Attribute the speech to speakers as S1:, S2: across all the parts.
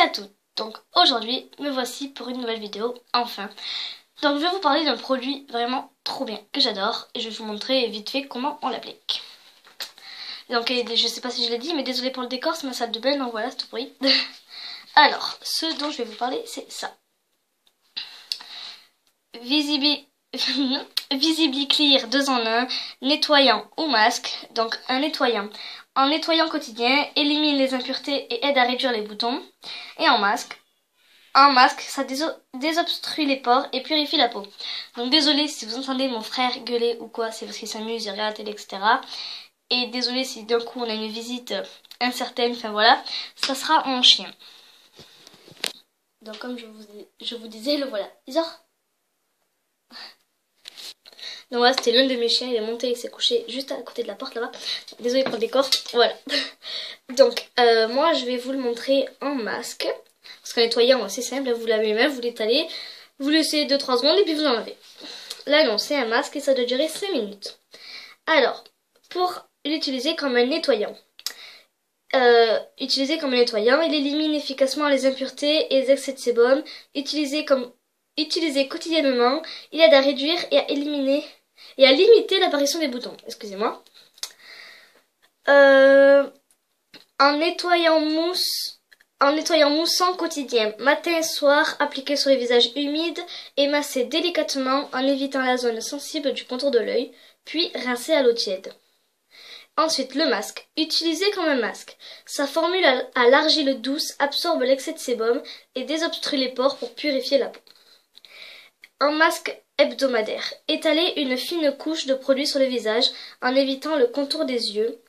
S1: à toutes. Donc aujourd'hui, me voici pour une nouvelle vidéo, enfin. Donc je vais vous parler d'un produit vraiment trop bien, que j'adore, et je vais vous montrer vite fait comment on l'applique. Donc je sais pas si je l'ai dit, mais désolé pour le décor, c'est ma salle de bain, donc voilà, c'est tout bruit. Alors, ce dont je vais vous parler, c'est ça. Visibly Clear 2 en 1, nettoyant ou masque. Donc un nettoyant. En nettoyant quotidien, élimine les impuretés et aide à réduire les boutons. Et en masque, ça désobstrue les pores et purifie la peau. Donc désolé si vous entendez mon frère gueuler ou quoi, c'est parce qu'il s'amuse, il regarde la télé, etc. Et désolé si d'un coup on a une visite incertaine, enfin voilà, ça sera mon chien. Donc comme je vous disais, le voilà. Isor. Donc voilà, c'était l'un de mes chiens, il est monté, il s'est couché juste à côté de la porte là-bas. Désolé pour le décor, voilà. Donc moi je vais vous le montrer en masque. Parce qu'en nettoyant, c'est simple, vous lavez les mains, vous l'étalez, vous laissez 2-3 secondes et puis vous en lavez. Là non, c'est un masque et ça doit durer 5 minutes. Alors, pour l'utiliser comme un nettoyant. Il élimine efficacement les impuretés et les excès de sébum. Utilisé quotidiennement, il aide à réduire et à limiter l'apparition des boutons. Excusez-moi. En nettoyant moussant quotidien, matin et soir, appliqué sur les visages humides et massé délicatement en évitant la zone sensible du contour de l'œil, puis rincé à l'eau tiède. Ensuite, le masque. Utilisé comme un masque. Sa formule à l'argile douce absorbe l'excès de sébum et désobstrue les pores pour purifier la peau. Un masque hebdomadaire. Étaler une fine couche de produit sur le visage en évitant le contour des yeux.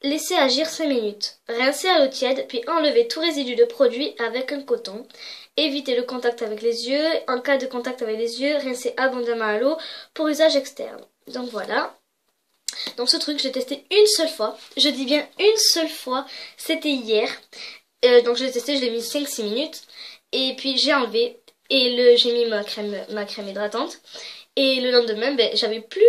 S1: Laissez agir 5 minutes. Rincer à l'eau tiède, puis enlever tout résidu de produit avec un coton. Évitez le contact avec les yeux. En cas de contact avec les yeux, rincez abondamment à l'eau pour usage externe. Donc voilà. Donc ce truc, j'ai testé une seule fois. Je dis bien une seule fois. C'était hier. Donc je l'ai testé, je l'ai mis 5-6 minutes. Et puis j'ai enlevé. Et j'ai mis ma crème hydratante. Et le lendemain, j'avais plein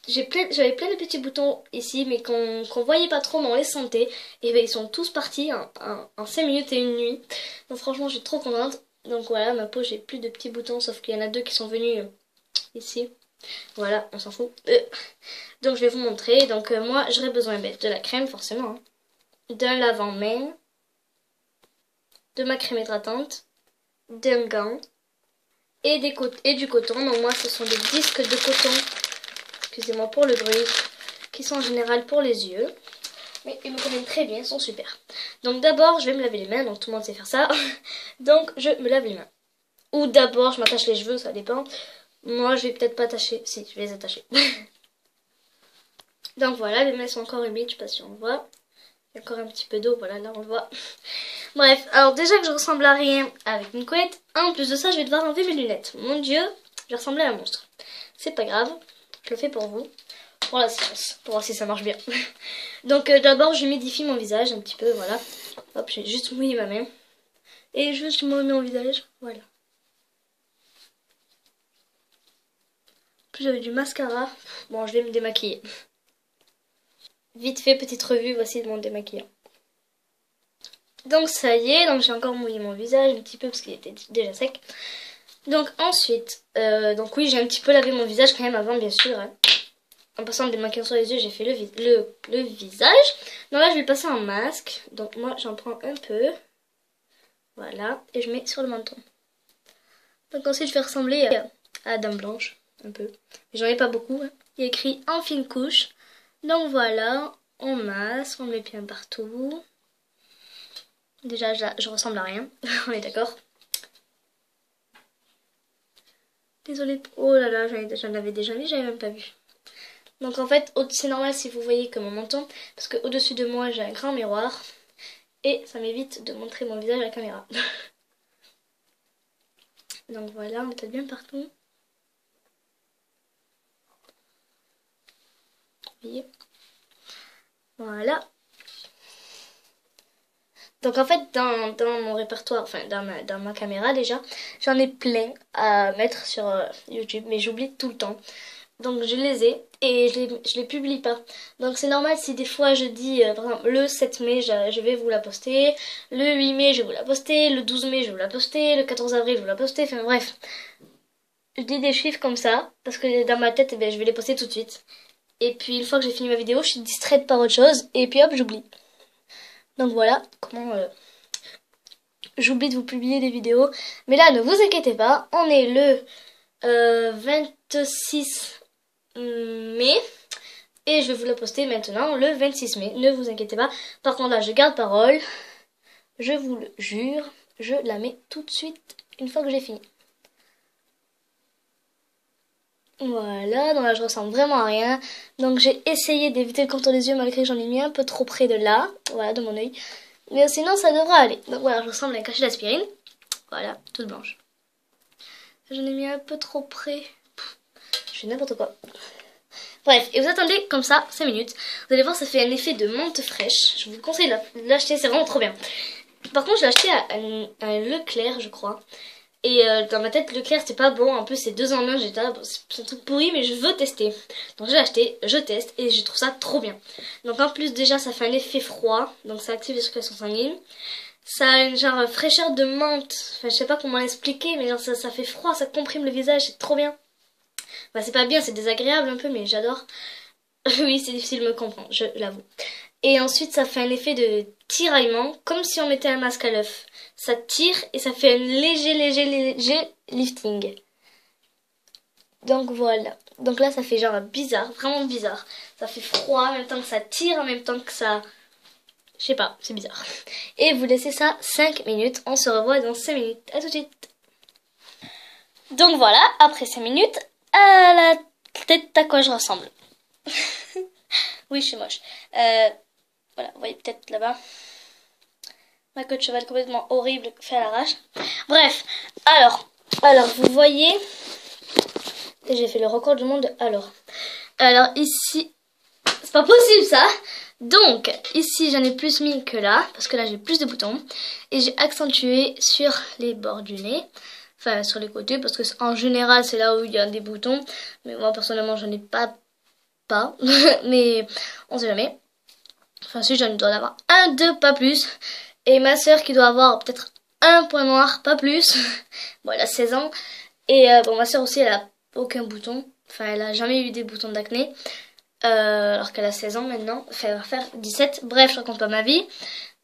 S1: de petits boutons ici, mais qu'on voyait pas trop, mais on les sentait. Et ils sont tous partis en 5 minutes et une nuit. Donc franchement, je suis trop contente. Donc voilà, ma peau, j'ai plus de petits boutons, sauf qu'il y en a 2 qui sont venus ici. Voilà, on s'en fout. Donc je vais vous montrer. Donc moi, j'aurais besoin de la crème, forcément. Hein. D'un lavant-main. De ma crème hydratante. D'un gant. Et du coton. Donc moi, ce sont des disques de coton. Excusez-moi pour le bruit, qui sont en général pour les yeux. Mais ils me conviennent très bien, ils sont super. Donc d'abord, je vais me laver les mains, donc tout le monde sait faire ça. Donc je me lave les mains. Ou d'abord, je m'attache les cheveux, ça dépend. Moi, je vais peut-être pas attacher. Si, je vais les attacher. Donc voilà, les mains sont encore humides, je sais pas si on le voit. Il y a encore un petit peu d'eau, voilà, là on le voit. Bref, alors déjà que je ressemble à rien avec une couette, en plus de ça, je vais devoir enlever mes lunettes. Mon Dieu, je vais ressembler à un monstre. C'est pas grave. Je le fais pour vous, pour la science, pour voir si ça marche bien. Donc d'abord je m'édifie mon visage un petit peu, voilà. Hop, j'ai juste mouillé ma main. Et je me remets mon visage, voilà. Puis j'avais du mascara. Bon, je vais me démaquiller. Vite fait, petite revue, voici mon démaquillant. Donc ça y est, donc j'ai encore mouillé mon visage un petit peu parce qu'il était déjà sec. Donc ensuite, donc oui, j'ai un petit peu lavé mon visage quand même avant, bien sûr. Hein. En passant le démaquillant sur les yeux, j'ai fait le visage. Donc là, je vais passer en masque. Donc moi, j'en prends un peu. Voilà. Et je mets sur le menton. Donc ensuite, je vais ressembler à Dame Blanche. Un peu. J'en ai pas beaucoup. Hein. Il y a écrit en fine couche. Donc voilà. On masque, on met bien partout. Déjà, je ressemble à rien. On est d'accord. Désolée. Oh là là, j'en avais déjà mis, j'avais même pas vu. Donc en fait, c'est normal si vous voyez que mon menton, parce qu'au-dessus de moi, j'ai un grand miroir. Et ça m'évite de montrer mon visage à la caméra. Donc voilà, on met bien partout. Vous voyez. Voilà. Donc en fait, dans mon répertoire, enfin dans ma caméra déjà, j'en ai plein à mettre sur YouTube, mais j'oublie tout le temps. Donc je les ai et je les publie pas. Donc c'est normal si des fois je dis, par exemple, le 7 mai, je vais vous la poster. Le 8 mai, je vais vous la poster. Le 12 mai, je vais vous la poster. Le 14 avril, je vais vous la poster. Enfin bref. Je dis des chiffres comme ça parce que dans ma tête, eh ben, je vais les poster tout de suite. Et puis une fois que j'ai fini ma vidéo, je suis distraite par autre chose. Et puis hop, j'oublie. Donc voilà comment j'oublie de vous publier des vidéos. Mais là, ne vous inquiétez pas. On est le 26 mai. Et je vais vous la poster maintenant le 26 mai. Ne vous inquiétez pas. Par contre là, je garde parole. Je vous le jure. Je la mets tout de suite une fois que j'ai fini. Voilà, donc là je ressemble vraiment à rien. Donc j'ai essayé d'éviter le contour des yeux malgré que j'en ai mis un peu trop près de là. Voilà, de mon œil. Mais sinon ça devrait aller. Donc voilà, je ressemble à un cachet d'aspirine. Voilà, toute blanche. J'en ai mis un peu trop près. Je fais n'importe quoi. Bref, et vous attendez comme ça 5 minutes. Vous allez voir, ça fait un effet de menthe fraîche. Je vous conseille de l'acheter, c'est vraiment trop bien. Par contre, je l'ai acheté à un Leclerc, je crois. Et dans ma tête, Leclerc, c'est pas bon. En plus, c'est 2 en 1. J'étais là, c'est un truc pourri, mais je veux tester. Donc, j'ai acheté, je teste, et je trouve ça trop bien. Donc, en plus, déjà, ça fait un effet froid. Donc, ça active les circulations sanguines. Ça a une genre fraîcheur de menthe. Enfin, je sais pas comment l'expliquer, mais genre, ça fait froid, ça comprime le visage, c'est trop bien. Bah, c'est pas bien, c'est désagréable un peu, mais j'adore. Oui, c'est difficile de me comprendre, je l'avoue. Et ensuite, ça fait un effet de tiraillement, comme si on mettait un masque à l'œuf. Ça tire et ça fait un léger lifting. Donc voilà. Donc là, ça fait genre bizarre, vraiment bizarre. Ça fait froid en même temps que ça tire, en même temps que ça... Je sais pas, c'est bizarre. Et vous laissez ça 5 minutes. On se revoit dans 5 minutes. À tout de suite. Donc voilà, après 5 minutes, à la tête à quoi je ressemble. Oui, je suis moche. Voilà, vous voyez peut-être là-bas. Ma queue de cheval complètement horrible, fait à l'arrache. Bref, alors, vous voyez... J'ai fait le record du monde alors ici... C'est pas possible ça. Donc, ici j'en ai plus mis que là, parce que là j'ai plus de boutons. Et j'ai accentué sur les bords du nez. Enfin, sur les côtés, parce que en général c'est là où il y a des boutons. Mais moi personnellement j'en ai pas. Mais on sait jamais. Enfin si, j'en dois en avoir un, deux, pas plus. Et ma soeur qui doit avoir peut-être un point noir, pas plus. Bon, elle a 16 ans. Et bon, ma soeur aussi, elle a aucun bouton. Enfin, elle a jamais eu des boutons d'acné. Alors qu'elle a 16 ans maintenant. Enfin, elle va faire 17. Bref, je raconte pas ma vie.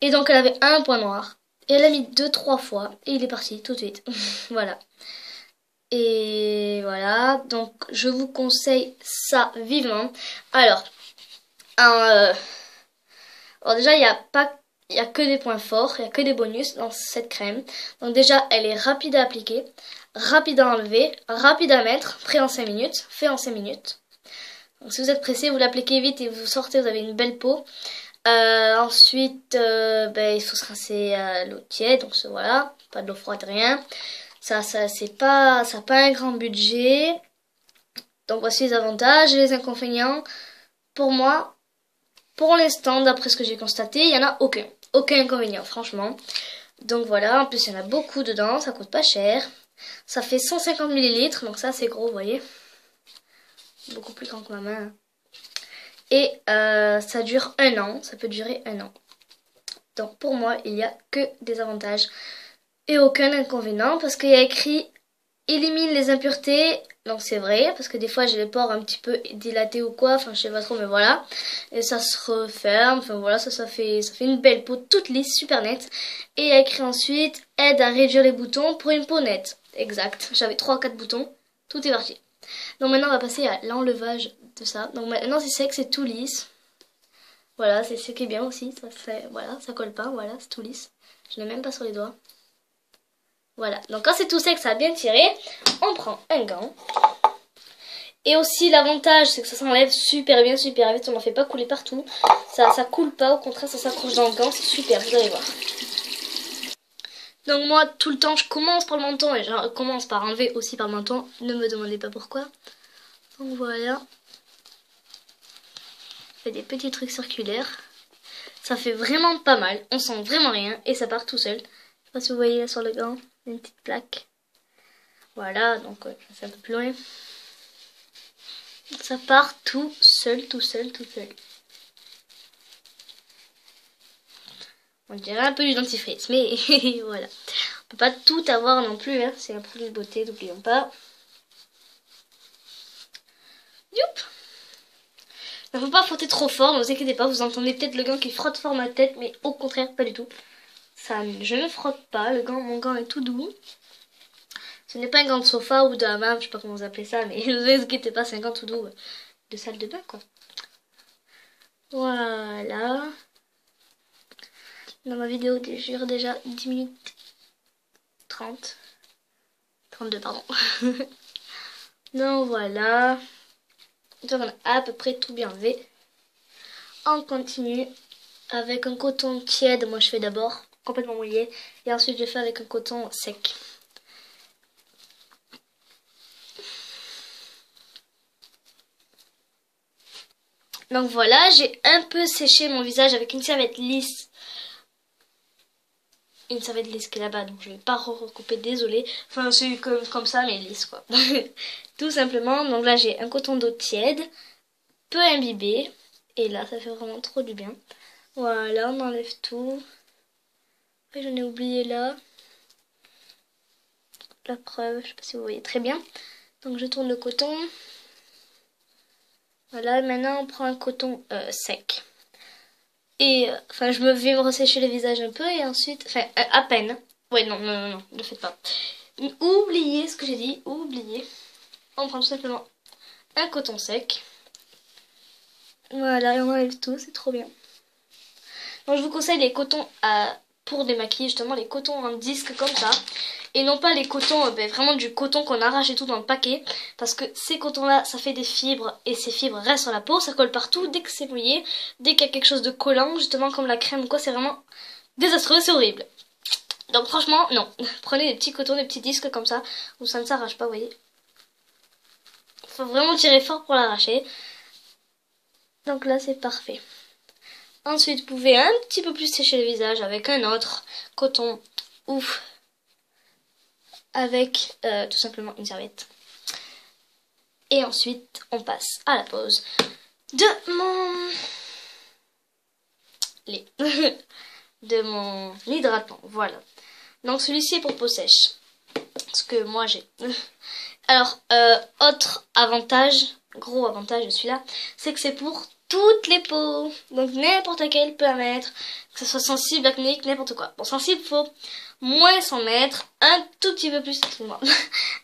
S1: Et donc, elle avait un point noir. Et elle a mis 2-3 fois. Et il est parti tout de suite. Voilà. Et voilà. Donc, je vous conseille ça vivement. Alors, déjà, il y a que des points forts, il y a que des bonus dans cette crème. Donc déjà, elle est rapide à appliquer, rapide à enlever, rapide à mettre, prêt en 5 minutes, fait en 5 minutes. Donc si vous êtes pressé, vous l'appliquez vite et vous sortez, vous avez une belle peau. Ensuite, il faut se rincer à l'eau tiède, donc voilà, pas de l'eau froide, rien. Ça n'a pas un grand budget. Donc voici les avantages et les inconvénients. Pour moi, pour l'instant, d'après ce que j'ai constaté, il n'y en a aucun. Aucun inconvénient, franchement. Donc voilà, en plus il y en a beaucoup dedans, ça coûte pas cher. Ça fait 150 ml, donc ça c'est gros, vous voyez. Beaucoup plus grand que ma main. Et ça dure 1 an, ça peut durer 1 an. Donc pour moi, il n'y a que des avantages et aucun inconvénient parce qu'il y a écrit élimine les impuretés. Donc c'est vrai, parce que des fois j'ai les pores un petit peu dilatés ou quoi, enfin je sais pas trop, mais voilà. Et ça se referme, enfin voilà, ça fait une belle peau toute lisse, super nette. Et il y a écrit ensuite, aide à réduire les boutons pour une peau nette. Exact, j'avais 3 ou 4 boutons, tout est parti. Donc maintenant on va passer à l'enlevage de ça. Donc maintenant c'est sec, c'est tout lisse. Voilà, c'est ce qui est bien aussi, voilà, ça colle pas, voilà, c'est tout lisse. Je n'ai même pas sur les doigts. Voilà, donc quand c'est tout sec, ça a bien tiré, on prend un gant. Et aussi l'avantage, c'est que ça s'enlève super bien, super vite, on n'en fait pas couler partout. Ça coule pas, au contraire ça s'accroche dans le gant, c'est super, vous allez voir. Donc moi, tout le temps, je commence par le menton et je commence par enlever aussi par le menton. Ne me demandez pas pourquoi. Donc voilà. Je fais des petits trucs circulaires. Ça fait vraiment pas mal, on sent vraiment rien et ça part tout seul. Je sais pas si vous voyez là sur le gant. Une petite plaque. Voilà, donc je fais un peu plus loin. Ça part tout seul, tout seul, tout seul. On dirait un peu du dentifrice, mais voilà. On peut pas tout avoir non plus, hein. C'est un produit de beauté, n'oublions pas. Youp. Il ne faut pas frotter trop fort, ne vous inquiétez pas, vous entendez peut-être le gant qui frotte fort ma tête, mais au contraire, pas du tout. Ça, je ne frotte pas, mon gant est tout doux. Ce n'est pas un gant de sofa ou de hammam, je sais pas comment vous appelez ça, mais ne vous inquiétez pas, c'est un gant tout doux de salle de bain, quoi. Voilà. Dans ma vidéo dure déjà 10 minutes 30. 32, pardon. Donc voilà. Donc on a à peu près tout bien enlevé. On continue avec un coton tiède. Moi je fais d'abord complètement mouillé. Et ensuite je fais avec un coton sec. Donc voilà, j'ai un peu séché mon visage avec une serviette lisse. Une serviette lisse qui est là-bas, donc je vais pas recouper, désolé. Enfin, c'est comme ça, mais lisse, quoi. Tout simplement, donc là, j'ai un coton d'eau tiède, peu imbibé. Et là, ça fait vraiment trop du bien. Voilà, on enlève tout. Après, j'en ai oublié là. La preuve, je sais pas si vous voyez très bien. Donc, je tourne le coton. Voilà, maintenant, on prend un coton sec. Et enfin je vais me ressécher le visage un peu et ensuite, enfin à peine. Ouais non, ne le faites pas. Oubliez ce que j'ai dit, oubliez. On prend tout simplement un coton sec. Voilà, et on enlève tout, c'est trop bien. Donc je vous conseille les cotons pour démaquiller, justement les cotons en disque comme ça. Et non pas les cotons, vraiment du coton qu'on arrache et tout dans le paquet. Parce que ces cotons-là, ça fait des fibres. Et ces fibres restent sur la peau, ça colle partout dès que c'est mouillé. Dès qu'il y a quelque chose de collant, justement comme la crème ou quoi, c'est vraiment désastreux, c'est horrible. Donc franchement, non. Prenez des petits cotons, des petits disques comme ça, où ça ne s'arrache pas, vous voyez. Faut vraiment tirer fort pour l'arracher. Donc là, c'est parfait. Ensuite, vous pouvez un petit peu plus sécher le visage avec un autre coton ou avec tout simplement une serviette. Et ensuite, on passe à la pose de mon lait. De mon hydratant, voilà. Donc celui-ci est pour peau sèche. Ce que moi j'ai. Alors, autre avantage, gros avantage de celui-là, c'est que c'est pour toutes les peaux. Donc n'importe quelle peut la mettre. Que ce soit sensible, acnéique, n'importe quoi. Bon, sensible, faut moins s'en mettre. Un tout petit peu plus, excusez-moi,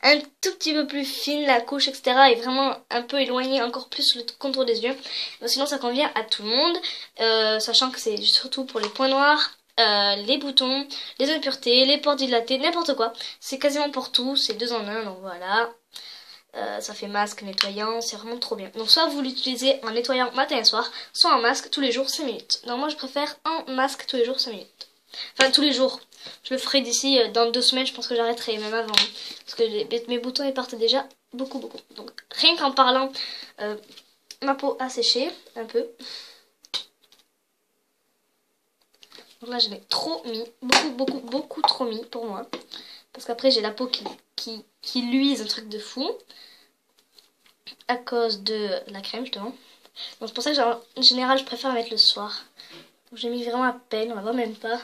S1: un tout petit peu plus fine la couche, etc. Et vraiment un peu éloignée encore plus le contour des yeux. Donc, sinon ça convient à tout le monde. Sachant que c'est surtout pour les points noirs. Les boutons, les impuretés, les pores dilatés, n'importe quoi. C'est quasiment pour tout, c'est 2 en 1, donc voilà. Ça fait masque, nettoyant, c'est vraiment trop bien. Donc soit vous l'utilisez en nettoyant matin et soir, soit en masque tous les jours 5 minutes. Donc moi je préfère en masque tous les jours 5 minutes. Enfin tous les jours. Je le ferai d'ici dans 2 semaines, je pense que j'arrêterai même avant. Parce que mes boutons ils partent déjà beaucoup. Donc rien qu'en parlant, ma peau a séché un peu. Donc là, j'en ai trop mis. Beaucoup trop mis pour moi. Parce qu'après, j'ai la peau qui luise un truc de fou. À cause de la crème, justement. Donc c'est pour ça que, en général, je préfère mettre le soir. Donc j'ai mis vraiment à peine, on la voit même pas.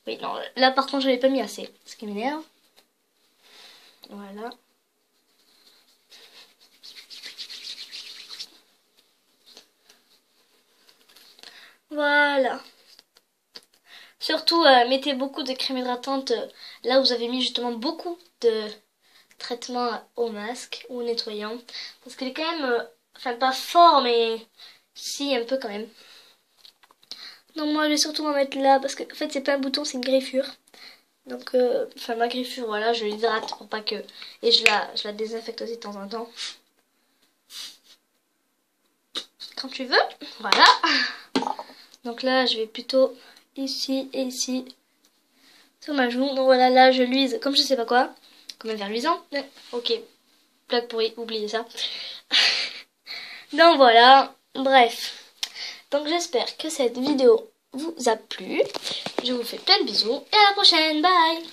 S1: Oui, non, là par contre, je l'ai pas mis assez. Ce qui m'énerve. Voilà. Voilà. Surtout, mettez beaucoup de crème hydratante là où vous avez mis justement beaucoup de traitement au masque ou nettoyant. Parce qu'il est quand même, enfin pas fort, mais si, un peu quand même. Donc moi, je vais surtout en mettre là, parce que en fait, c'est pas un bouton, c'est une griffure. Donc, enfin ma griffure, voilà, je l'hydrate pour pas que... Et je la désinfecte aussi de temps en temps. Quand tu veux, voilà. Donc là, je vais plutôt... ici et ici sur ma joue. Donc voilà, là je luise comme je sais pas quoi, comme un verre luisant. Ok, plaque pourrie, oubliez ça. Donc voilà, bref. Donc j'espère que cette vidéo vous a plu. Je vous fais plein de bisous et à la prochaine, bye.